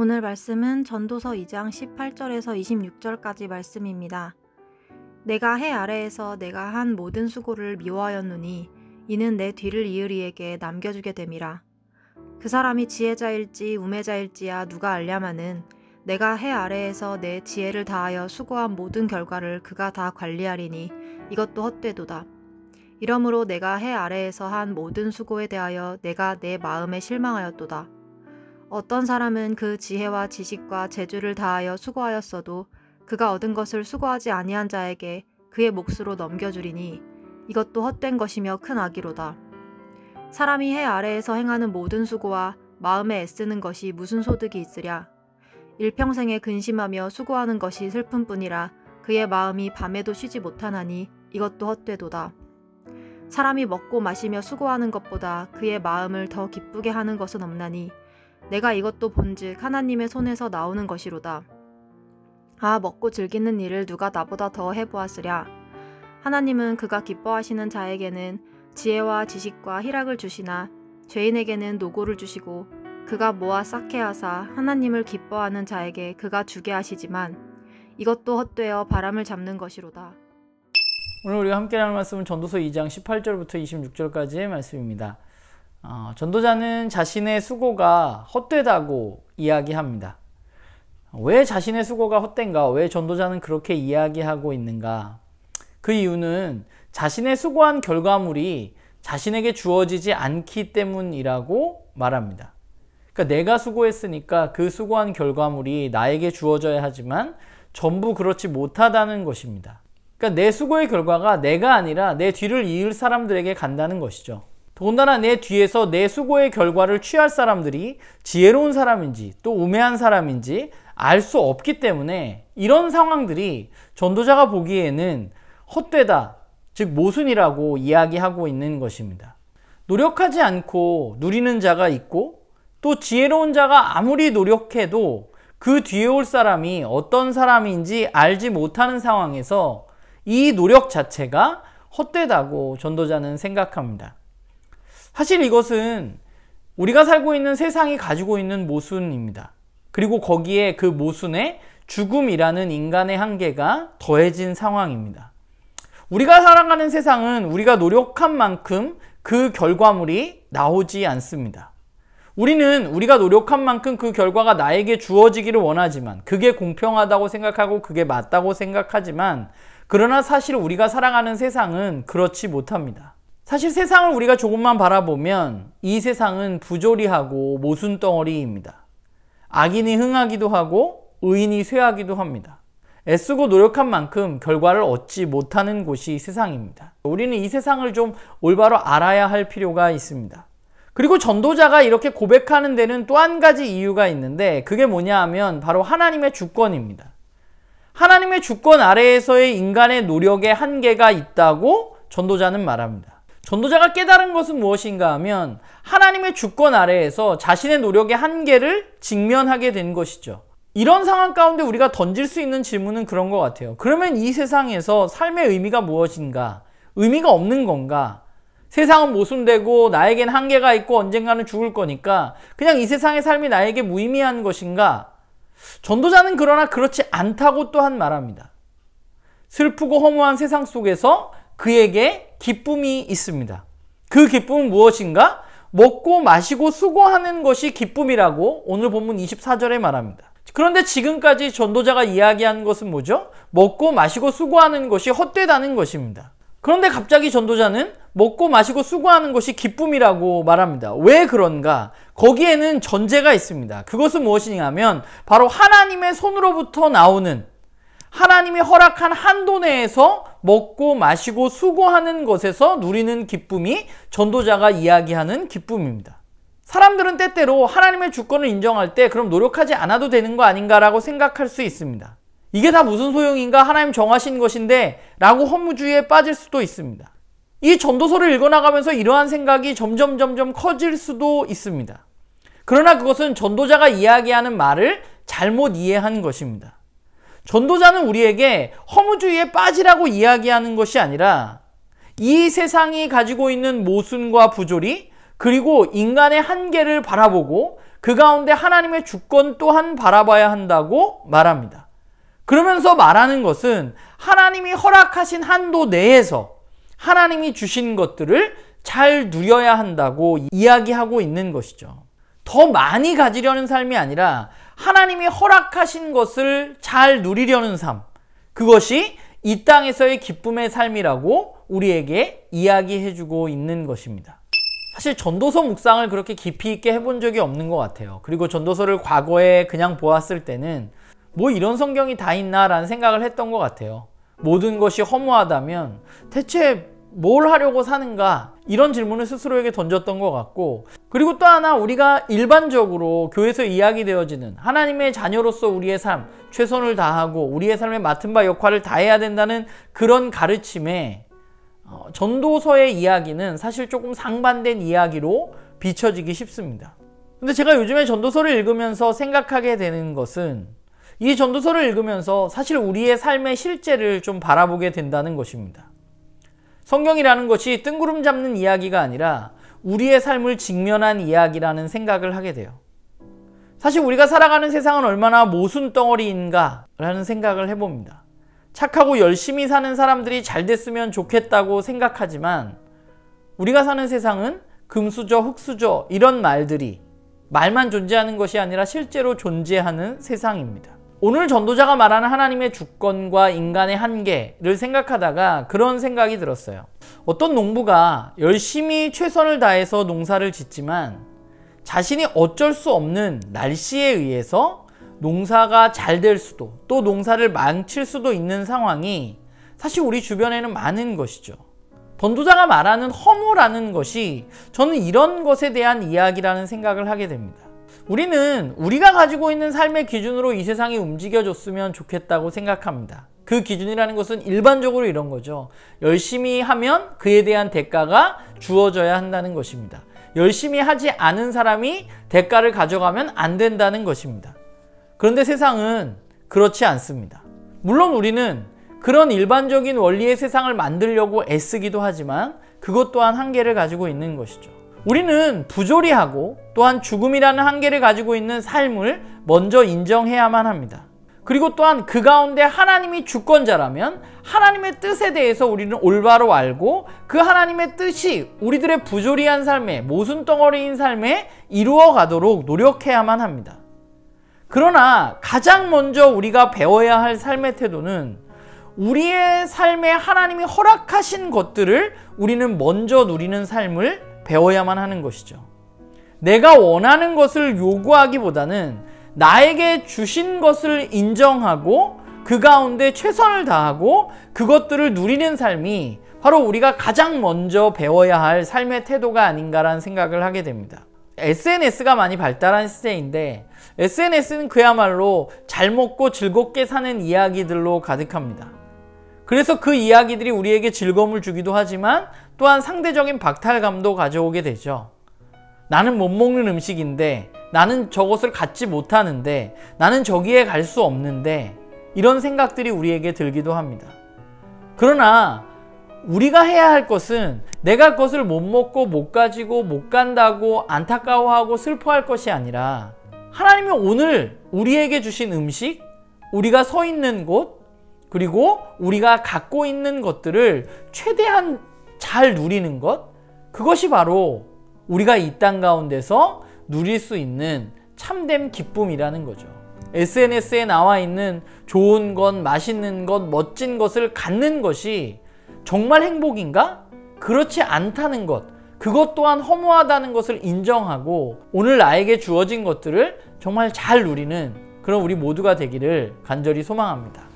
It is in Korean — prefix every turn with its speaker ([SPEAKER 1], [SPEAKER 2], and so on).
[SPEAKER 1] 오늘 말씀은 전도서 2장 18절에서 26절까지 말씀입니다. 내가 해 아래에서 내가 한 모든 수고를 미워하였노니 이는 내 뒤를 이을 이에게 남겨주게 됨이라. 그 사람이 지혜자일지 우매자일지야 누가 알랴마는 내가 해 아래에서 내 지혜를 다하여 수고한 모든 결과를 그가 다 관리하리니 이것도 헛되도다. 이러므로 내가 해 아래에서 한 모든 수고에 대하여 내가 내 마음에 실망하였도다. 어떤 사람은 그 지혜와 지식과 재주를 다하여 수고하였어도 그가 얻은 것을 수고하지 아니한 자에게 그의 몫으로 넘겨주리니 이것도 헛된 것이며 큰 악이로다. 사람이 해 아래에서 행하는 모든 수고와 마음에 애쓰는 것이 무슨 소득이 있으랴. 일평생에 근심하며 수고하는 것이 슬픔뿐이라 그의 마음이 밤에도 쉬지 못하나니 이것도 헛되도다. 사람이 먹고 마시며 수고하는 것보다 그의 마음을 더 기쁘게 하는 것은 없나니 내가 이것도 본즉 하나님의 손에서 나오는 것이로다. 아, 먹고 즐기는 일을 누가 나보다 더 해보았으랴. 하나님은 그가 기뻐하시는 자에게는 지혜와 지식과 희락을 주시나 죄인에게는 노고를 주시고 그가 모아 쌓게 하사 하나님을 기뻐하는 자에게 그가 주게 하시지만 이것도 헛되어 바람을 잡는 것이로다.
[SPEAKER 2] 오늘 우리가 함께 나눌 말씀은 전도서 2장 18절부터 26절까지의 말씀입니다. 전도자는 자신의 수고가 헛되다고 이야기합니다. 왜 자신의 수고가 헛된가? 왜 전도자는 그렇게 이야기하고 있는가? 그 이유는 자신의 수고한 결과물이 자신에게 주어지지 않기 때문이라고 말합니다. 그러니까 내가 수고했으니까 그 수고한 결과물이 나에게 주어져야 하지만 전부 그렇지 못하다는 것입니다. 그러니까 내 수고의 결과가 내가 아니라 내 뒤를 이을 사람들에게 간다는 것이죠. 더군다나 내 뒤에서 내 수고의 결과를 취할 사람들이 지혜로운 사람인지 또 우매한 사람인지 알 수 없기 때문에 이런 상황들이 전도자가 보기에는 헛되다, 즉 모순이라고 이야기하고 있는 것입니다. 노력하지 않고 누리는 자가 있고 또 지혜로운 자가 아무리 노력해도 그 뒤에 올 사람이 어떤 사람인지 알지 못하는 상황에서 이 노력 자체가 헛되다고 전도자는 생각합니다. 사실 이것은 우리가 살고 있는 세상이 가지고 있는 모순입니다. 그리고 거기에 그 모순에 죽음이라는 인간의 한계가 더해진 상황입니다. 우리가 살아가는 세상은 우리가 노력한 만큼 그 결과물이 나오지 않습니다. 우리는 우리가 노력한 만큼 그 결과가 나에게 주어지기를 원하지만 그게 공평하다고 생각하고 그게 맞다고 생각하지만 그러나 사실 우리가 살아가는 세상은 그렇지 못합니다. 사실 세상을 우리가 조금만 바라보면 이 세상은 부조리하고 모순덩어리입니다. 악인이 흥하기도 하고 의인이 쇠하기도 합니다. 애쓰고 노력한 만큼 결과를 얻지 못하는 곳이 세상입니다. 우리는 이 세상을 좀 올바로 알아야 할 필요가 있습니다. 그리고 전도자가 이렇게 고백하는 데는 또 한 가지 이유가 있는데 그게 뭐냐 하면 바로 하나님의 주권입니다. 하나님의 주권 아래에서의 인간의 노력에 한계가 있다고 전도자는 말합니다. 전도자가 깨달은 것은 무엇인가 하면 하나님의 주권 아래에서 자신의 노력의 한계를 직면하게 된 것이죠. 이런 상황 가운데 우리가 던질 수 있는 질문은 그런 것 같아요. 그러면 이 세상에서 삶의 의미가 무엇인가? 의미가 없는 건가? 세상은 모순되고 나에겐 한계가 있고 언젠가는 죽을 거니까 그냥 이 세상의 삶이 나에게 무의미한 것인가? 전도자는 그러나 그렇지 않다고 또한 말합니다. 슬프고 허무한 세상 속에서 그에게 기쁨이 있습니다. 그 기쁨은 무엇인가? 먹고 마시고 수고하는 것이 기쁨이라고 오늘 본문 24절에 말합니다. 그런데 지금까지 전도자가 이야기한 것은 뭐죠? 먹고 마시고 수고하는 것이 헛되다는 것입니다. 그런데 갑자기 전도자는 먹고 마시고 수고하는 것이 기쁨이라고 말합니다. 왜 그런가? 거기에는 전제가 있습니다. 그것은 무엇이냐면 바로 하나님의 손으로부터 나오는 하나님이 허락한 한도 내에서 먹고 마시고 수고하는 것에서 누리는 기쁨이 전도자가 이야기하는 기쁨입니다. 사람들은 때때로 하나님의 주권을 인정할 때 그럼 노력하지 않아도 되는 거 아닌가라고 생각할 수 있습니다. 이게 다 무슨 소용인가? 하나님 정하신 것인데 라고 허무주의에 빠질 수도 있습니다. 이 전도서를 읽어나가면서 이러한 생각이 점점 커질 수도 있습니다. 그러나 그것은 전도자가 이야기하는 말을 잘못 이해한 것입니다. 전도자는 우리에게 허무주의에 빠지라고 이야기하는 것이 아니라 이 세상이 가지고 있는 모순과 부조리 그리고 인간의 한계를 바라보고 그 가운데 하나님의 주권 또한 바라봐야 한다고 말합니다. 그러면서 말하는 것은 하나님이 허락하신 한도 내에서 하나님이 주신 것들을 잘 누려야 한다고 이야기하고 있는 것이죠. 더 많이 가지려는 삶이 아니라 하나님이 허락하신 것을 잘 누리려는 삶, 그것이 이 땅에서의 기쁨의 삶이라고 우리에게 이야기해주고 있는 것입니다. 사실 전도서 묵상을 그렇게 깊이 있게 해본 적이 없는 것 같아요. 그리고 전도서를 과거에 그냥 보았을 때는 뭐 이런 성경이 다 있나라는 생각을 했던 것 같아요. 모든 것이 허무하다면 대체 뭘 하려고 사는가, 이런 질문을 스스로에게 던졌던 것 같고, 그리고 또 하나 우리가 일반적으로 교회에서 이야기되어지는 하나님의 자녀로서 우리의 삶, 최선을 다하고 우리의 삶에 맡은 바 역할을 다해야 된다는 그런 가르침에 전도서의 이야기는 사실 조금 상반된 이야기로 비춰지기 쉽습니다. 근데 제가 요즘에 전도서를 읽으면서 생각하게 되는 것은, 이 전도서를 읽으면서 사실 우리의 삶의 실제를 좀 바라보게 된다는 것입니다. 성경이라는 것이 뜬구름 잡는 이야기가 아니라 우리의 삶을 직면한 이야기라는 생각을 하게 돼요. 사실 우리가 살아가는 세상은 얼마나 모순덩어리인가 라는 생각을 해봅니다. 착하고 열심히 사는 사람들이 잘 됐으면 좋겠다고 생각하지만 우리가 사는 세상은 금수저, 흙수저 이런 말들이 말만 존재하는 것이 아니라 실제로 존재하는 세상입니다. 오늘 전도자가 말하는 하나님의 주권과 인간의 한계를 생각하다가 그런 생각이 들었어요. 어떤 농부가 열심히 최선을 다해서 농사를 짓지만 자신이 어쩔 수 없는 날씨에 의해서 농사가 잘 될 수도, 또 농사를 망칠 수도 있는 상황이 사실 우리 주변에는 많은 것이죠. 전도자가 말하는 허무라는 것이 저는 이런 것에 대한 이야기라는 생각을 하게 됩니다. 우리는 우리가 가지고 있는 삶의 기준으로 이 세상이 움직여줬으면 좋겠다고 생각합니다. 그 기준이라는 것은 일반적으로 이런 거죠. 열심히 하면 그에 대한 대가가 주어져야 한다는 것입니다. 열심히 하지 않은 사람이 대가를 가져가면 안 된다는 것입니다. 그런데 세상은 그렇지 않습니다. 물론 우리는 그런 일반적인 원리의 세상을 만들려고 애쓰기도 하지만 그것 또한 한계를 가지고 있는 것이죠. 우리는 부조리하고 또한 죽음이라는 한계를 가지고 있는 삶을 먼저 인정해야만 합니다. 그리고 또한 그 가운데 하나님이 주권자라면 하나님의 뜻에 대해서 우리는 올바로 알고 그 하나님의 뜻이 우리들의 부조리한 삶에, 모순덩어리인 삶에 이루어 가도록 노력해야만 합니다. 그러나 가장 먼저 우리가 배워야 할 삶의 태도는 우리의 삶에 하나님이 허락하신 것들을 우리는 먼저 누리는 삶을 배워야만 하는 것이죠. 내가 원하는 것을 요구하기보다는 나에게 주신 것을 인정하고 그 가운데 최선을 다하고 그것들을 누리는 삶이 바로 우리가 가장 먼저 배워야 할 삶의 태도가 아닌가라는 생각을 하게 됩니다. SNS가 많이 발달한 시대인데 SNS는 그야말로 잘 먹고 즐겁게 사는 이야기들로 가득합니다. 그래서 그 이야기들이 우리에게 즐거움을 주기도 하지만 또한 상대적인 박탈감도 가져오게 되죠. 나는 못 먹는 음식인데, 나는 저것을 갖지 못하는데, 나는 저기에 갈 수 없는데, 이런 생각들이 우리에게 들기도 합니다. 그러나 우리가 해야 할 것은 내가 그것을 못 먹고 못 가지고 못 간다고 안타까워하고 슬퍼할 것이 아니라 하나님이 오늘 우리에게 주신 음식, 우리가 서 있는 곳, 그리고 우리가 갖고 있는 것들을 최대한 잘 누리는 것, 그것이 바로 우리가 이 땅 가운데서 누릴 수 있는 참된 기쁨이라는 거죠. SNS에 나와 있는 좋은 것, 맛있는 것, 멋진 것을 갖는 것이 정말 행복인가? 그렇지 않다는 것, 그것 또한 허무하다는 것을 인정하고 오늘 나에게 주어진 것들을 정말 잘 누리는 그런 우리 모두가 되기를 간절히 소망합니다.